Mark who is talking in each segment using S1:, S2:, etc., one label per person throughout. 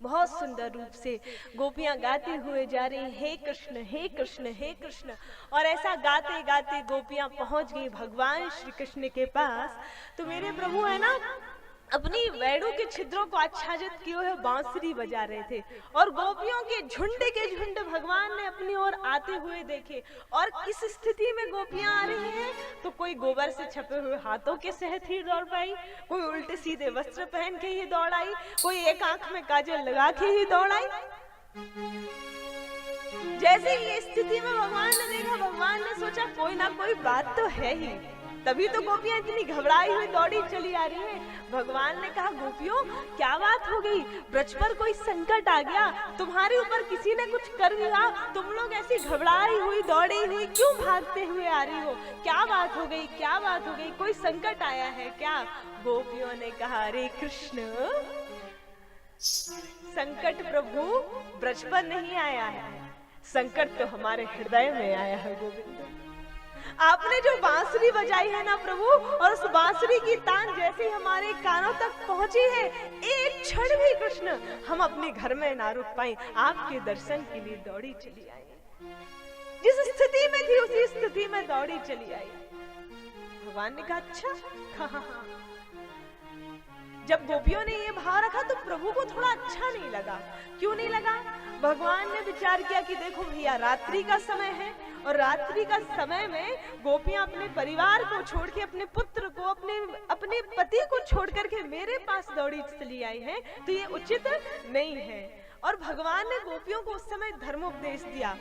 S1: बहुत सुंदर रूप से गोपियां गाते हुए जा रही, हे कृष्ण हे कृष्ण हे कृष्ण। और ऐसा गाते गाते गोपियां पहुंच गई भगवान श्री कृष्ण के पास। तो मेरे प्रभु है ना, अपनी वैड़ू के छिद्रों को आच्छादित किए हुए बांसुरी बजा रहे थे, और गोपियों के झुंड भगवान ने अपनी ओर आते हुए देखे। और किस स्थिति में गोपियां आ रही हैं, तो कोई गोबर से छपे हुए हाथों के सहित ही दौड़ पाई, कोई उल्टे सीधे वस्त्र पहन के ही दौड़ आई, कोई एक आंख में काजल लगा के ही दौड़ आई। जैसे ये स्थिति में भगवान ने देखा, भगवान ने सोचा कोई ना कोई बात तो है ही, तभी तो गोपियां इतनी घबराई हुई दौड़ी चली आ रही हैं। भगवान ने कहा, गोपियों क्या बात हो गई, ब्रज पर कोई संकट आ गया, तुम्हारे ऊपर किसी ने कुछ कर दिया, तुम लोग ऐसी घबराई हुई दौड़ी हुई क्यों भागते हुए आ रही हो, क्या बात हो गई, क्या बात हो गई, कोई संकट आया है क्या? गोपियों ने कहा, अरे कृष्ण, संकट प्रभु ब्रज पर नहीं आया है, संकट तो हमारे हृदय में आया है गोविंद। आपने जो बांसुरी बजाई है ना प्रभु, और उस बांसुरी की तान जैसे हमारे कानों तक पहुंची है, एक क्षण भी कृष्ण हम अपने घर में ना रुक पाए, आपके दर्शन के लिए दौड़ी चली आई। जिस स्थिति में थी उसी स्थिति में दौड़ी चली आई। भगवान ने कहा, अच्छा कहा। जब गोपियों ने ये भाव रखा तो प्रभु को थोड़ा अच्छा नहीं लगा। क्यों नहीं लगा? भगवान ने विचार किया कि देखो भैया, रात्रि का समय है, और रात्रि का समय में गोपियां अपने परिवार को छोड़ के, अपने पुत्र को, अपने पति को छोड़ करके मेरे पास दौड़ी चली आई हैं, तो ये उचित नहीं है। और भगवान ने गोपियों को उस समय धर्मोपदेश दिया।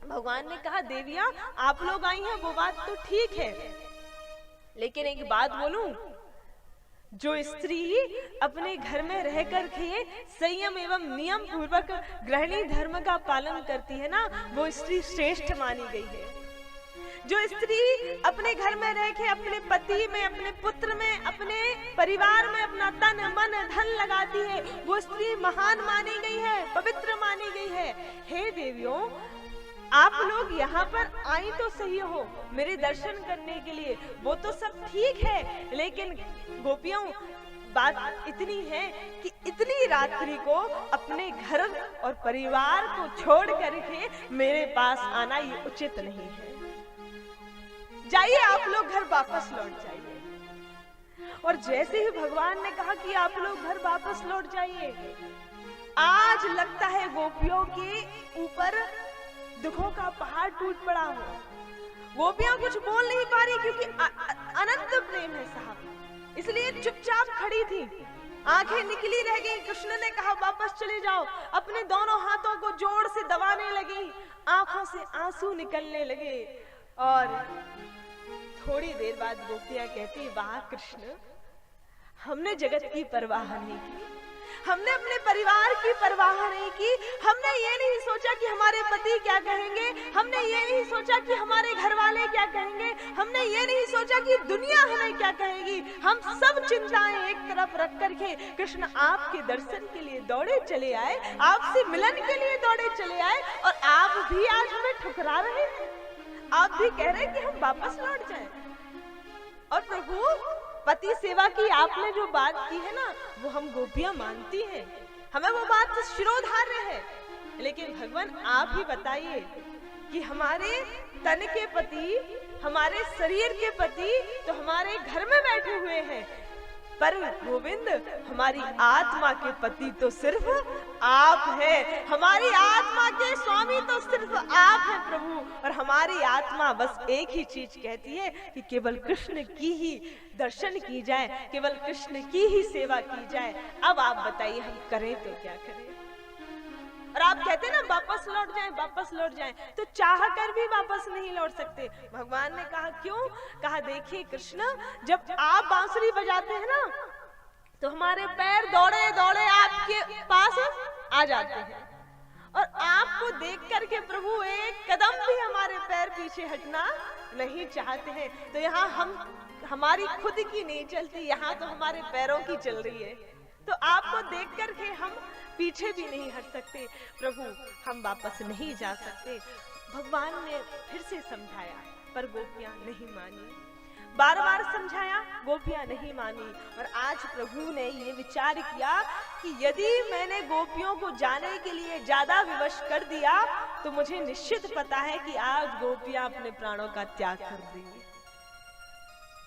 S1: भगवान ने कहा, देवियां आप लोग आई हैं वो बात तो ठीक है, लेकिन एक बात बोलूं, जो स्त्री अपने घर में रह कर के संयम एवं नियम पूर्वक गृहिणी धर्म का पालन करती है ना, वो स्त्री श्रेष्ठ मानी गई है। जो स्त्री अपने घर में रह के अपने पति में, अपने पुत्र में, अपने परिवार में अपना तन मन धन लगाती है, वो स्त्री महान मानी गई है, पवित्र मानी गई है। हे देवियों, आप लोग यहाँ पर आई तो सही हो मेरे दर्शन करने के लिए, वो तो सब ठीक है, लेकिन गोपियों बात इतनी है कि इतनी रात्रि को अपने घर और परिवार को छोड़ करके मेरे पास आना ये उचित नहीं है। जाइए आप लोग घर वापस लौट जाइए। और जैसे ही भगवान ने कहा कि आप लोग घर वापस लौट जाइए, आज लगता है गोपियों के ऊपर दुखों का पहाड़ टूट पड़ा हो। गोपियां कुछ बोल नहीं पा रही क्योंकि अनंत प्रेम है साहब, इसलिए चुपचाप खड़ी थी, आंखें निकली रह गई। कृष्ण ने कहा, वापस चले जाओ। अपने दोनों हाथों को जोर से दबाने लगी, आंखों से आंसू निकलने लगे। और थोड़ी देर बाद गोपियां कहती, वाह कृष्ण, हमने जगत की परवाह नहीं की, हमने अपने परिवार की परवाह नहीं की, हमने ये नहीं सोचा कि हमारे पति क्या कहेंगे, हमने ये नहीं सोचा कि हमारे घर वाले क्या कहेंगे, हमने ये नहीं सोचा कि दुनिया हमें क्या कहेगी। हम सब चिंताएं एक तरफ रख करके कृष्ण आपके दर्शन के लिए दौड़े चले आए, आपसे मिलन के लिए दौड़े चले आए, और आप भी आज हमें ठुकरा रहे हैं, आप भी कह रहे हैं कि हम वापस लौट जाएं। और प्रभु, पति सेवा की आपने जो बात की है ना, वो हम गोपियां मानती हैं, हमें वो बात शिरोधार्य है, लेकिन भगवान आप ही बताइए कि हमारे तन के पति, हमारे शरीर के पति तो हमारे घर में बैठे हुए हैं, पर गोविंद हमारी आत्मा के पति तो सिर्फ आप हैं, हमारी आत्मा के स्वामी तो सिर्फ आप हैं प्रभु। और हमारी आत्मा बस एक ही चीज कहती है कि केवल कृष्ण की ही दर्शन की जाए, केवल कृष्ण की ही सेवा की जाए। अब आप बताइए हम करें तो क्या करें? और आप कहते हैं ना वापस लौट जाएं, वापस लौट जाएं, तो चाह कर भी वापस नहीं लौट सकते। भगवान ने कहा क्यों? कहा देखिए कृष्ण, जब आप बांसुरी बजाते हैं ना, तो हमारे पैर दौड़े दौड़े आपके पास आ जाते हैं, और आपको देख करके प्रभु एक कदम भी हमारे पैर पीछे हटना नहीं चाहते हैं। तो यहाँ हमारी खुद की नहीं चलती, यहाँ तो हमारे पैरों की चल रही है, तो आपको देख करके हम पीछे भी नहीं हट सकते। प्रभु हम वापस नहीं जा सकते। भगवान ने फिर से समझाया, पर गोपियां नहीं मानी, बार बार समझाया, गोपियां नहीं मानी। और आज प्रभु ने ये विचार किया कि यदि मैंने गोपियों को जाने के लिए ज्यादा विवश कर दिया तो मुझे निश्चित पता है कि आज गोपियां अपने प्राणों का त्याग कर देंगी।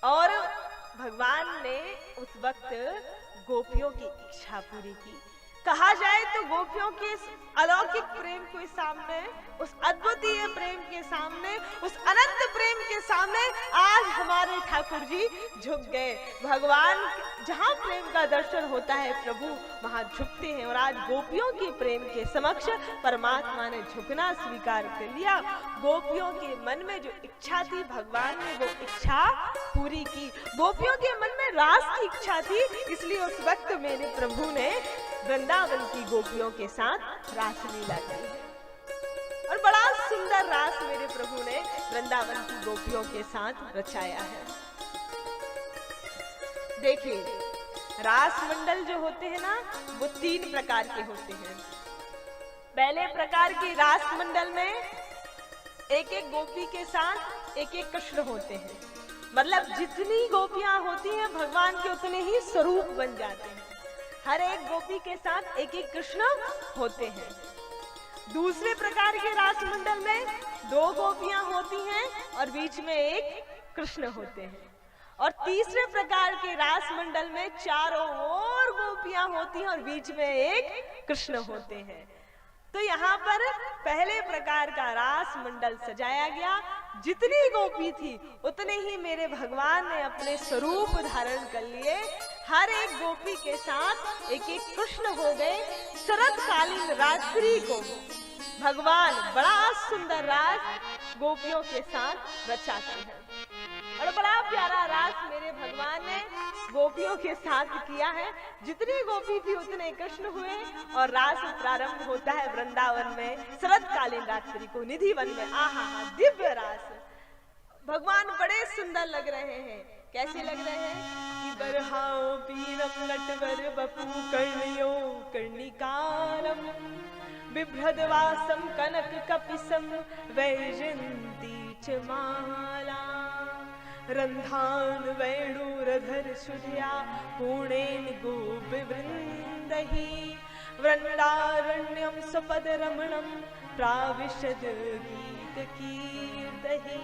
S1: और भगवान ने उस वक्त गोपियों की इच्छा पूरी की। कहा जाए तो गोपियों के इस अलौकिक प्रेम के सामने, उस अद्वितीय प्रेम के सामने, उस अनंत प्रेम के सामने आज हमारे ठाकुर जी झुक गए। भगवान जहां प्रेम का दर्शन होता है प्रभु वहां झुकते हैं, और आज गोपियों के प्रेम के समक्ष परमात्मा ने झुकना स्वीकार कर लिया। गोपियों के मन में जो इच्छा थी भगवान ने वो इच्छा पूरी की। गोपियों के मन में रास की इच्छा थी, इसलिए उस वक्त मेरे प्रभु ने वृंदावन की गोपियों के साथ रासलीला की है। और बड़ा सुंदर रास मेरे प्रभु ने वृंदावन की गोपियों के साथ रचाया है। देखिए, रास मंडल जो होते हैं ना वो 3 प्रकार के होते हैं। पहले प्रकार के रास मंडल में एक एक गोपी के साथ एक एक कृष्ण होते हैं। मतलब जितनी गोपियां होती हैं भगवान के उतने ही स्वरूप बन जाते हैं। हर एक गोपी के साथ एक एक कृष्ण होते हैं। दूसरे प्रकार के रास मंडल में 2 गोपियां होती हैं और बीच में एक कृष्ण होते हैं। और तीसरे प्रकार के रास मंडल में चारों ओर गोपियां होती हैं और बीच में एक कृष्ण होते हैं। तो यहाँ पर पहले प्रकार का रास मंडल सजाया गया। जितनी गोपी थी उतने ही मेरे भगवान ने अपने स्वरूप धारण कर लिए। हर एक गोपी के साथ एक एक कृष्ण हो गए। शरतकालीन रात्रि को भगवान बड़ा सुंदर रास गोपियों के साथ रचाते हैं और बड़ा प्यारा रास मेरे भगवान ने गोपियों के साथ किया है। जितनी गोपी थी उतने कृष्ण हुए और रास प्रारंभ होता है वृंदावन में शरतकालीन रात्रि को निधि वन में। आहा दिव्य रास। भगवान बड़े सुंदर लग रहे हैं। कैसे लग रहे हैं कि बरहाओ पीरम नटवर बपू कर्णयो कर्णिकारम बिभ्रदवासम कनक कपिसम वैजंती च माला रंधान वेणुरधर सुधिया पूर्णेन गोपवृंदहि वृंदारण्यम सपद रमणम प्राविशद गीत कीर्तहि।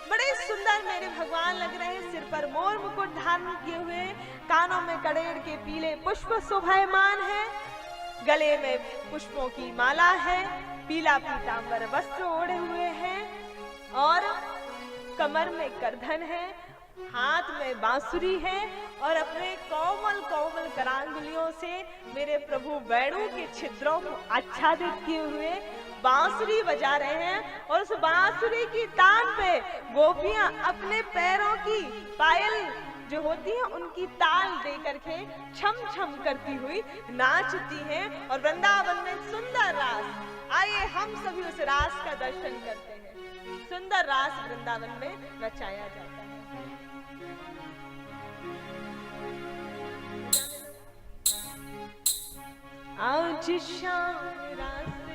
S1: बड़े सुंदर मेरे भगवान लग रहे हैं। सिर पर मोर मुकुट धारण किए हुए, कानों में कड़ेर के पीले पुष्प शोभायमान है, गले में पुष्पों की माला है, पीला पीतांबर वस्त्र ओढ़े हुए हैं और कमर में करधन है, हाथ में बांसुरी है और अपने कोमल कोमल करांगुलियों से मेरे प्रभु वेणु के छिद्रों को आच्छादित किए हुए बांसुरी बजा रहे हैं। और उस बांसुरी की तान पे गोपियां अपने पैरों की पायल जो होती है उनकी ताल दे करके छम छम करती हुई नाचती हैं और वृंदावन में सुंदर रास। आइए हम सभी उस रास का दर्शन करते हैं। सुंदर रास वृंदावन में रचाया जाता है। आज शाम रास